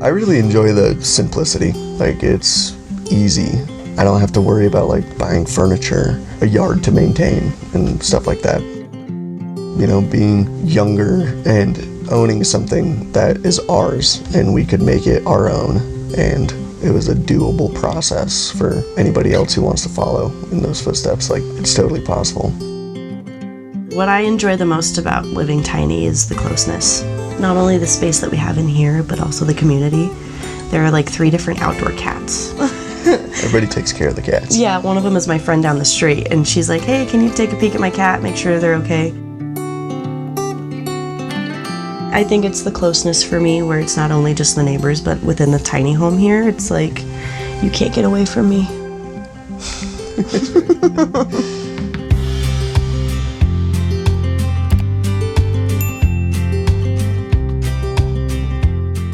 I really enjoy the simplicity. Like, it's easy. I don't have to worry about like buying furniture, a yard to maintain, and stuff like that. You know, being younger and owning something that is ours and we could make it our own, and it was a doable process for anybody else who wants to follow in those footsteps. Like, it's totally possible. What I enjoy the most about living tiny is the closeness. Not only the space that we have in here, but also the community. There are like 3 different outdoor cats. Everybody takes care of the cats. Yeah, one of them is my friend down the street, and she's like, hey, can you take a peek at my cat, make sure they're okay? I think it's the closeness for me, where it's not only just the neighbors, but within the tiny home here, it's like, you can't get away from me.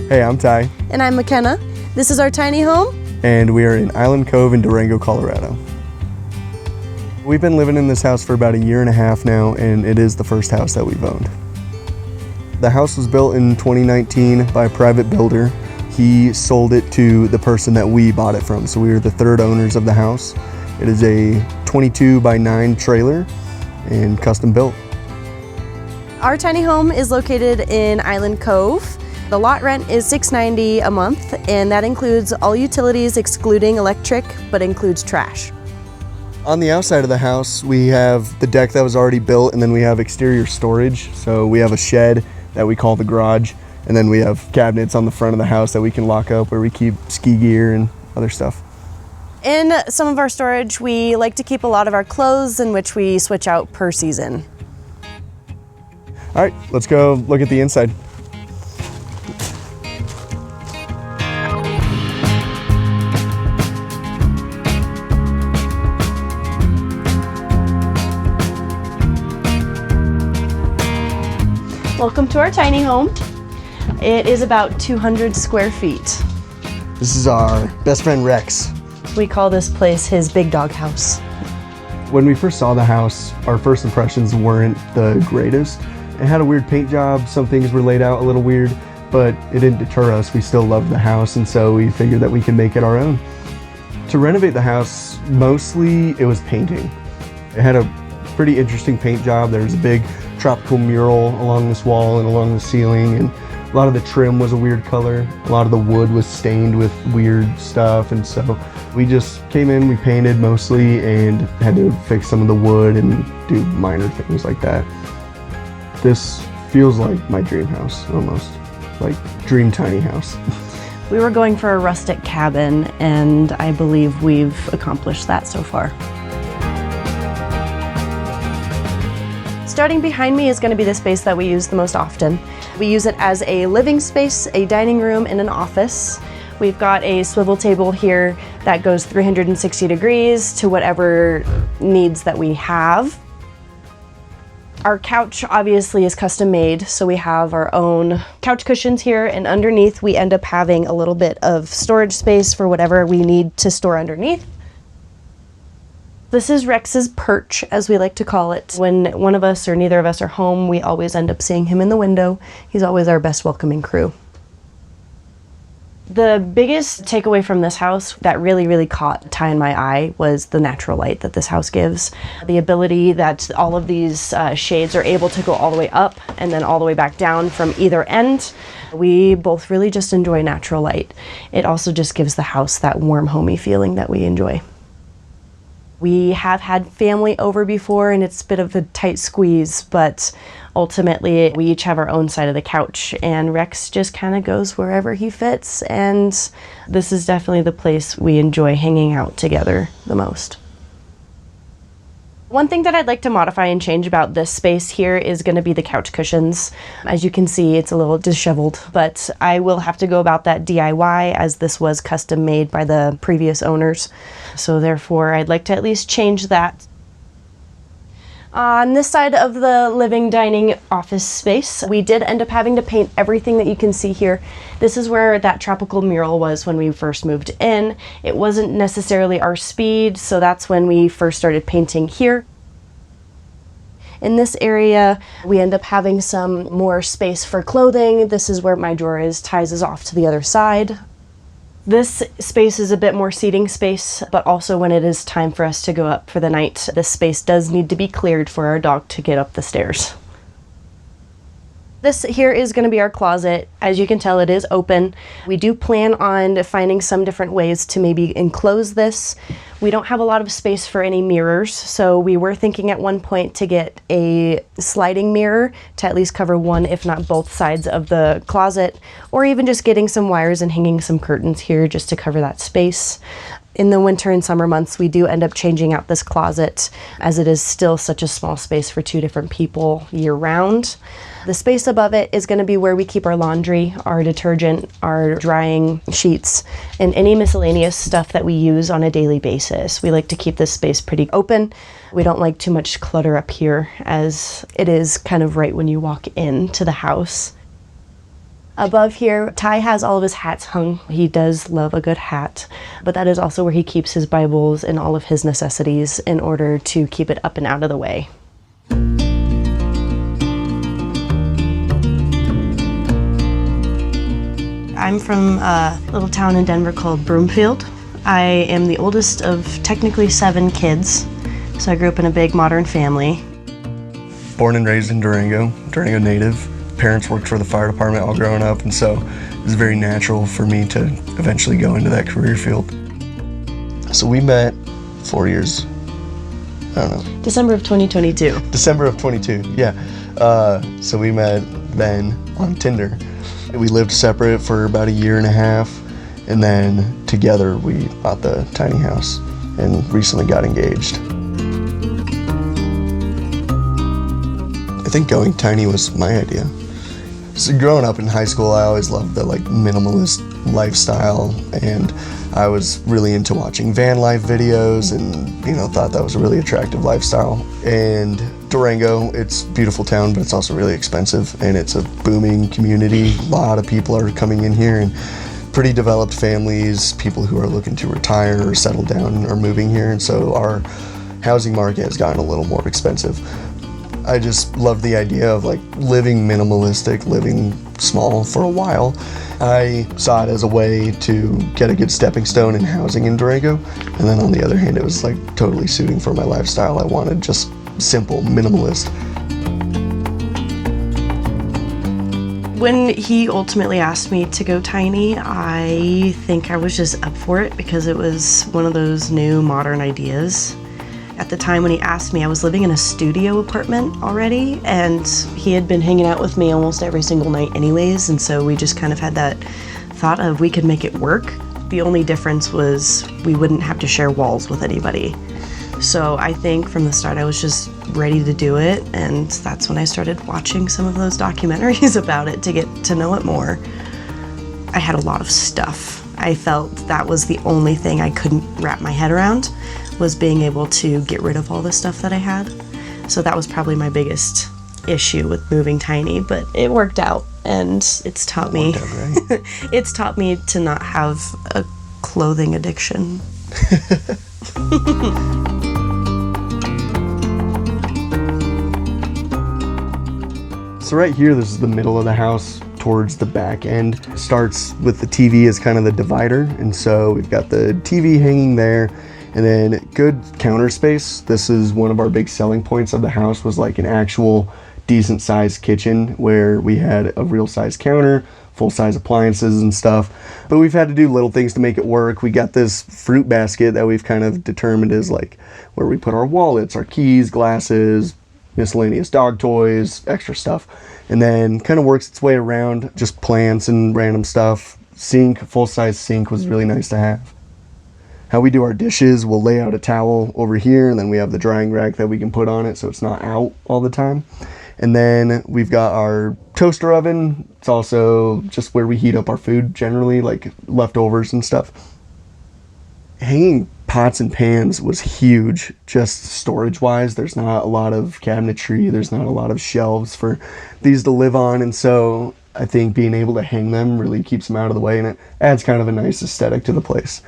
Hey, I'm Ty. And I'm McKenna. This is our tiny home. And we are in Island Cove in Durango, Colorado. We've been living in this house for about 1.5 years now, and it is the first house that we've owned. The house was built in 2019 by a private builder. He sold it to the person that we bought it from, so we were the 3rd owners of the house. It is a 22x9 trailer and custom built. Our tiny home is located in Island Cove. The lot rent is $690 a month, and that includes all utilities excluding electric, but includes trash. On the outside of the house, we have the deck that was already built, and then we have exterior storage. So we have a shed that we call the garage, and then we have cabinets on the front of the house that we can lock up where we keep ski gear and other stuff. In some of our storage, we like to keep a lot of our clothes, in which we switch out per season. All right, let's go look at the inside. Welcome to our tiny home. It is about 200 square feet. This is our best friend Rex. We call this place his big dog house. When we first saw the house, our first impressions weren't the greatest. It had a weird paint job, some things were laid out a little weird, but it didn't deter us. We still loved the house, and so we figured that we could make it our own. To renovate the house, mostly it was painting. It had a pretty interesting paint job. There was a big tropical mural along this wall and along the ceiling, and a lot of the trim was a weird color. A lot of the wood was stained with weird stuff, and so we just came in, we painted mostly, and had to fix some of the wood and do minor things like that. This feels like my dream house, almost. Like dream tiny house. We were going for a rustic cabin, and I believe we've accomplished that so far. Starting behind me is going to be the space that we use the most often. We use it as a living space, a dining room, and an office. We've got a swivel table here that goes 360 degrees to whatever needs that we have. Our couch obviously is custom made, so we have our own couch cushions here, and underneath we end up having a little bit of storage space for whatever we need to store underneath. This is Rex's perch, as we like to call it. When one of us or neither of us are home, we always end up seeing him in the window. He's always our best welcoming crew. The biggest takeaway from this house that really caught Ty and my eye was the natural light that this house gives. The ability that all of these shades are able to go all the way up and then all the way back down from either end. We both really just enjoy natural light. It also just gives the house that warm, homey feeling that we enjoy. We have had family over before, and it's a bit of a tight squeeze, but ultimately we each have our own side of the couch, and Rex just kind of goes wherever he fits, and this is definitely the place we enjoy hanging out together the most. One thing that I'd like to modify and change about this space here is going to be the couch cushions. As you can see, it's a little disheveled, but I will have to go about that DIY, as this was custom made by the previous owners. So therefore, I'd like to at least change that. On this side of the living, dining, office space, we did end up having to paint everything that you can see here. This is where that tropical mural was when we first moved in. It wasn't necessarily our speed, so that's when we first started painting here. In this area, we end up having some more space for clothing. This is where my drawer is, ties us off to the other side. This space is a bit more seating space, but also when it is time for us to go up for the night, this space does need to be cleared for our dog to get up the stairs. This here is going to be our closet. As you can tell, it is open. We do plan on finding some different ways to maybe enclose this. We don't have a lot of space for any mirrors, so we were thinking at one point to get a sliding mirror to at least cover one, if not both sides of the closet, or even just getting some wires and hanging some curtains here just to cover that space. In the winter and summer months, we do end up changing out this closet as it is still such a small space for 2 different people year round. The space above it is going to be where we keep our laundry, our detergent, our drying sheets, and any miscellaneous stuff that we use on a daily basis. We like to keep this space pretty open. We don't like too much clutter up here, as it is kind of right when you walk into the house. Above here, Ty has all of his hats hung. He does love a good hat, but that is also where he keeps his Bibles and all of his necessities in order to keep it up and out of the way. I'm from a little town in Denver called Broomfield. I am the oldest of technically 7 kids, so I grew up in a big modern family. Born and raised in Durango, Durango native. Parents worked for the fire department all growing up, and so it was very natural for me to eventually go into that career field. So we met 4 years, I don't know. December of 2022. December of 22, yeah. So we met then on Tinder. We lived separate for about 1.5 years, and then together we bought the tiny house and recently got engaged. I think going tiny was my idea. So growing up in high school, I always loved the minimalist lifestyle, and I was really into watching van life videos and thought that was a really attractive lifestyle. And Durango, it's a beautiful town, but it's also really expensive, and it's a booming community. A lot of people are coming in here, and pretty developed families, people who are looking to retire or settle down are moving here, and so our housing market has gotten a little more expensive. I just love the idea of living minimalistic, living small for a while. I saw it as a way to get a good stepping stone in housing in Durango, and then on the other hand, it was totally suiting for my lifestyle. I wanted just simple, minimalist. When he ultimately asked me to go tiny, I think I was just up for it because it was one of those new modern ideas. At the time when he asked me, I was living in a studio apartment already, and he had been hanging out with me almost every single night anyways, and so we just kind of had that thought of we could make it work. The only difference was we wouldn't have to share walls with anybody. So I think from the start I was just ready to do it, and that's when I started watching some of those documentaries about it to get to know it more. I had a lot of stuff. I felt that was the only thing I couldn't wrap my head around, was being able to get rid of all the stuff that I had. So that was probably my biggest issue with moving tiny, but it worked out, and it's taught me right. it's taught me to not have a clothing addiction. So right here, this is the middle of the house towards the back end. Starts with the TV as kind of the divider, and so we've got the TV hanging there, and then good counter space. This is one of our big selling points of the house, was an actual decent sized kitchen where we had a real size counter, full size appliances and stuff, but we've had to do little things to make it work. We got this fruit basket that we've kind of determined is where we put our wallets, our keys, glasses, miscellaneous dog toys, extra stuff, and then kind of works its way around just plants and random stuff. Sink, full-size sink was really nice to have. How we do our dishes, we'll lay out a towel over here, and then we have the drying rack that we can put on it so it's not out all the time. And then we've got our toaster oven. It's also just where we heat up our food generally, leftovers and stuff. Hanging pots and pans was huge, just storage wise. There's not a lot of cabinetry, there's not a lot of shelves for these to live on, and so I think being able to hang them really keeps them out of the way, and it adds kind of a nice aesthetic to the place.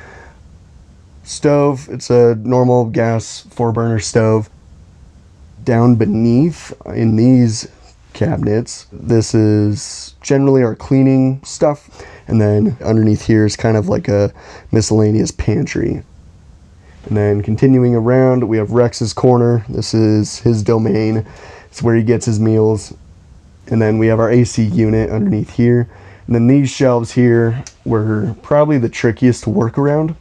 Stove, it's a normal gas 4-burner stove. Down beneath in these cabinets, this is generally our cleaning stuff, and then underneath here is kind of like a miscellaneous pantry. And then continuing around, we have Rex's corner. This is his domain. It's where he gets his meals. And then we have our AC unit underneath here. And then these shelves here were probably the trickiest to work around.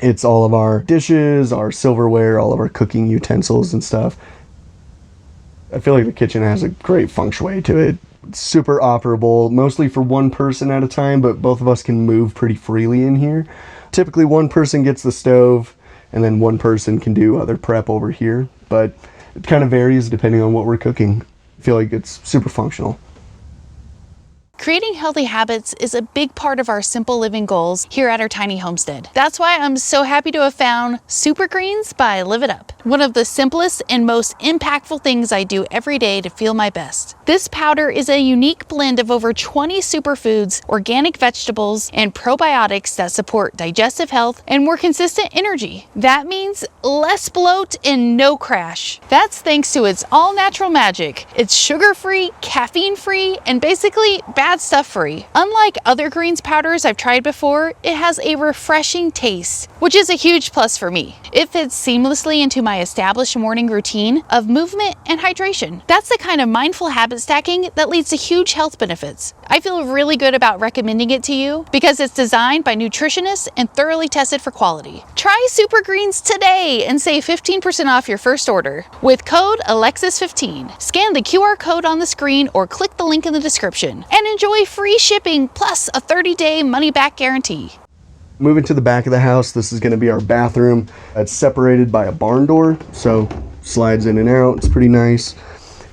It's all of our dishes, our silverware, all of our cooking utensils and stuff. I feel like the kitchen has a great feng shui to it. It's super operable, mostly for one person at a time, but both of us can move pretty freely in here. Typically one person gets the stove, and then one person can do other prep over here, but it kind of varies depending on what we're cooking. I feel like it's super functional. Creating healthy habits is a big part of our simple living goals here at our tiny homestead. That's why I'm so happy to have found Super Greens by Live It Up, one of the simplest and most impactful things I do every day to feel my best. This powder is a unique blend of over 20 superfoods, organic vegetables, and probiotics that support digestive health and more consistent energy. That means less bloat and no crash. That's thanks to its all-natural magic. It's sugar-free, caffeine-free, and basically bad stuff free. Unlike other greens powders I've tried before, it has a refreshing taste, which is a huge plus for me. It fits seamlessly into my established morning routine of movement and hydration. That's the kind of mindful habit stacking that leads to huge health benefits. I feel really good about recommending it to you because it's designed by nutritionists and thoroughly tested for quality. Try Super Greens today and save 15% off your first order with code Alexis15. Scan the QR code on the screen or click the link in the description and enjoy free shipping plus a 30-day money-back guarantee. Moving to the back of the house, this is going to be our bathroom. It's separated by a barn door, so slides in and out. It's pretty nice.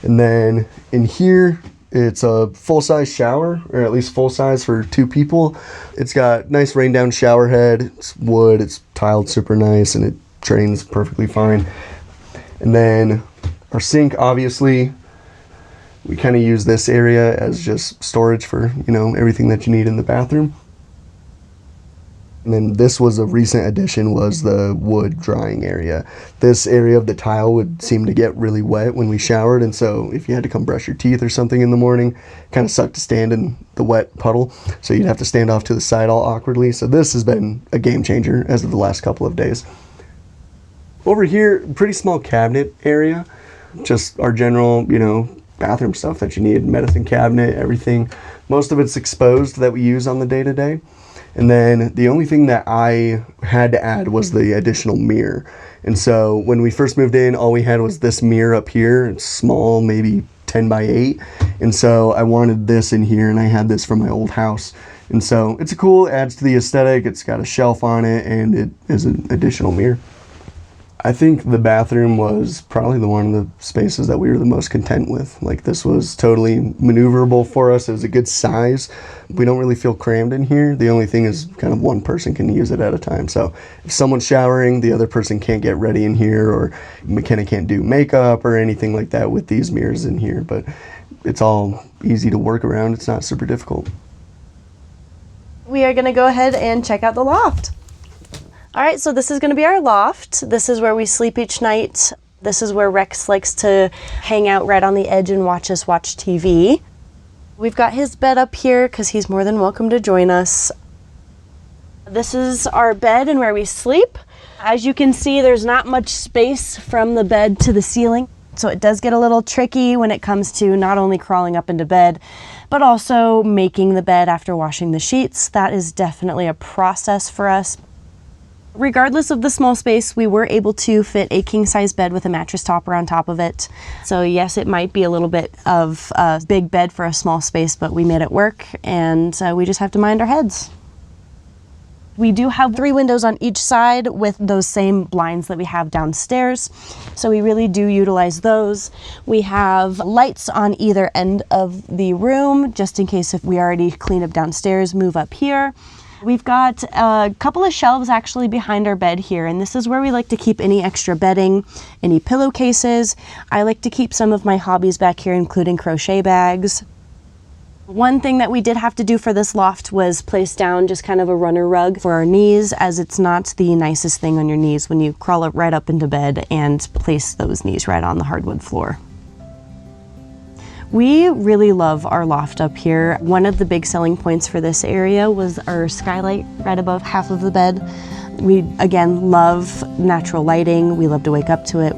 And then in here, it's a full-size shower, or at least full-size for 2 people. It's got nice rain-down shower head. It's wood. It's tiled super nice, and it drains perfectly fine. And then our sink, obviously, we kind of use this area as just storage for, everything that you need in the bathroom. And then this was a recent addition, was the wood drying area. This area of the tile would seem to get really wet when we showered, and so if you had to come brush your teeth or something in the morning, kind of sucked to stand in the wet puddle, so you'd have to stand off to the side all awkwardly. So this has been a game changer as of the last couple of days. Over here, pretty small cabinet area, just our general, bathroom stuff that you need, medicine cabinet, everything. Most of it's exposed that we use on the day-to-day. And then the only thing that I had to add was the additional mirror. And so when we first moved in, all we had was this mirror up here. It's small, maybe 10 by 8. And so I wanted this in here, and I had this from my old house. And so it's cool, it adds to the aesthetic. It's got a shelf on it, and it is an additional mirror. I think the bathroom was probably the one of the spaces that we were the most content with. Like, this was totally maneuverable for us. It was a good size. We don't really feel crammed in here. The only thing is kind of one person can use it at a time. So if someone's showering, the other person can't get ready in here, or McKenna can't do makeup or anything like that with these mirrors in here. But it's all easy to work around. It's not super difficult. We are going to go ahead and check out the loft. All right, so this is going to be our loft. This is where we sleep each night. This is where Rex likes to hang out right on the edge and watch us watch TV. We've got his bed up here because he's more than welcome to join us. This is our bed and where we sleep. As you can see, there's not much space from the bed to the ceiling. So it does get a little tricky when it comes to not only crawling up into bed, but also making the bed after washing the sheets. That is definitely a process for us. Regardless of the small space, we were able to fit a king-size bed with a mattress topper on top of it. So yes, it might be a little bit of a big bed for a small space, but we made it work, and we just have to mind our heads. We do have 3 windows on each side with those same blinds that we have downstairs. So we really do utilize those. We have lights on either end of the room, just in case if we already clean up downstairs, move up here. We've got a couple of shelves actually behind our bed here, and this is where we like to keep any extra bedding, any pillowcases. I like to keep some of my hobbies back here, including crochet bags. One thing that we did have to do for this loft was place down just kind of a runner rug for our knees, as it's not the nicest thing on your knees when you crawl up right up into bed and place those knees right on the hardwood floor. We really love our loft up here. One of the big selling points for this area was our skylight right above half of the bed. We, again, love natural lighting. We love to wake up to it.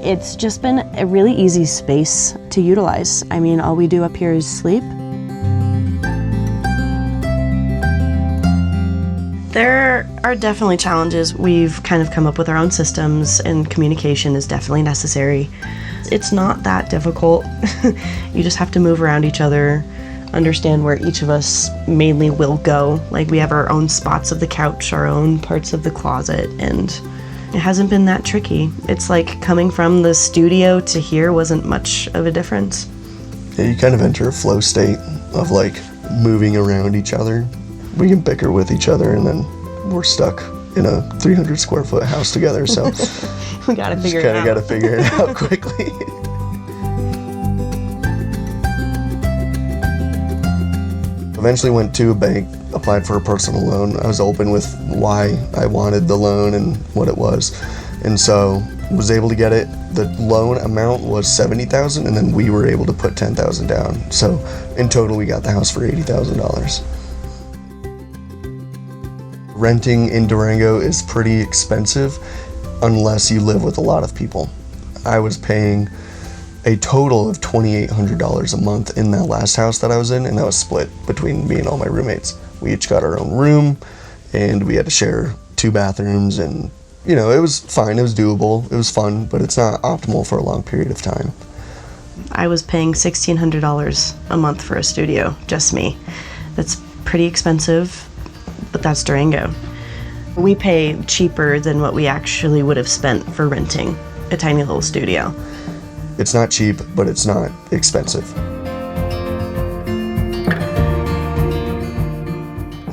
It's just been a really easy space to utilize. I mean, all we do up here is sleep. There are definitely challenges. We've kind of come up with our own systems, and communication is definitely necessary. It's not that difficult. You just have to move around each other, understand where each of us mainly will go. Like, we have our own spots of the couch, our own parts of the closet, and it hasn't been that tricky. It's like coming from the studio to here wasn't much of a difference. Yeah, you kind of enter a flow state of like moving around each other. We can bicker with each other and then we're stuck in a 300 square foot house together, so we gotta figure it out. Kind of gotta figure it out quickly. Eventually went to a bank, applied for a personal loan. I was open with why I wanted the loan and what it was, and so was able to get it. The loan amount was $70,000, and then we were able to put $10,000 down. So in total, we got the house for $80,000. Renting in Durango is pretty expensive unless you live with a lot of people. I was paying a total of $2,800 a month in that last house that I was in, and that was split between me and all my roommates. We each got our own room, and we had to share 2 bathrooms, and you know, it was fine, it was doable, it was fun, but it's not optimal for a long period of time. I was paying $1,600 a month for a studio, just me. That's pretty expensive, but that's Durango. We pay cheaper than what we actually would have spent for renting a tiny little studio. It's not cheap, but it's not expensive.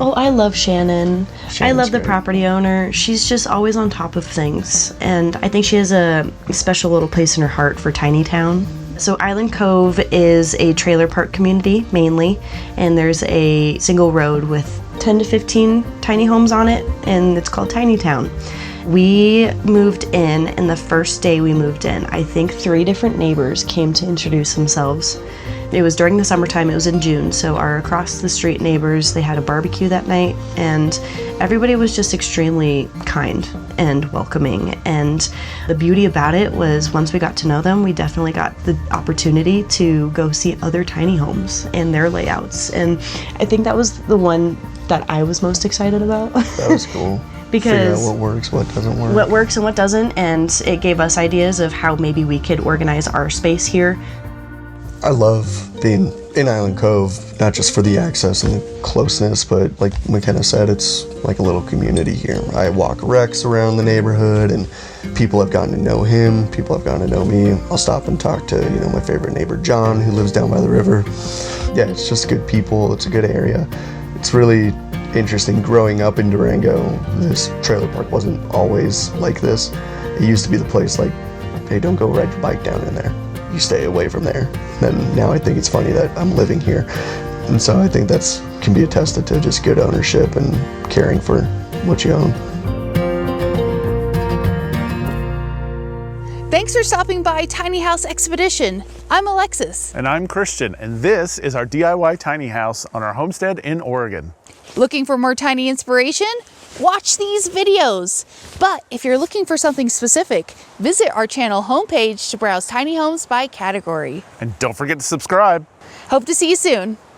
Oh, I love Shannon. I love the great. property owner. She's just always on top of things. And I think she has a special little place in her heart for Tiny Town. So Island Cove is a trailer park community mainly, and there's a single road with 10 to 15 tiny homes on it, and it's called Tiny Town. We moved in, and the first day we moved in, I think 3 different neighbors came to introduce themselves. It was during the summertime, it was in June, so our across the street neighbors, they had a barbecue that night, and everybody was just extremely kind and welcoming. And the beauty about it was once we got to know them, we definitely got the opportunity to go see other tiny homes and their layouts. And I think that was the one that I was most excited about. That was cool. Because figure out what works, what doesn't work. What works and what doesn't, and it gave us ideas of how maybe we could organize our space here. I love being in Island Cove, not just for the access and the closeness, but like McKenna said, it's like a little community here. I walk Rex around the neighborhood, and people have gotten to know him, people have gotten to know me. I'll stop and talk to, you know, my favorite neighbor, John, who lives down by the river. Yeah, it's just good people, it's a good area. It's really interesting growing up in Durango. This trailer park wasn't always like this. It used to be the place like, hey, don't go ride your bike down in there. You stay away from there. And now I think it's funny that I'm living here. And so I think that's can be attested to just good ownership and caring for what you own. Thanks for stopping by Tiny House Expedition. I'm Alexis. And I'm Christian, and this is our DIY tiny house on our homestead in Oregon. Looking for more tiny inspiration? Watch these videos. But if you're looking for something specific, visit our channel homepage to browse tiny homes by category. And don't forget to subscribe. Hope to see you soon.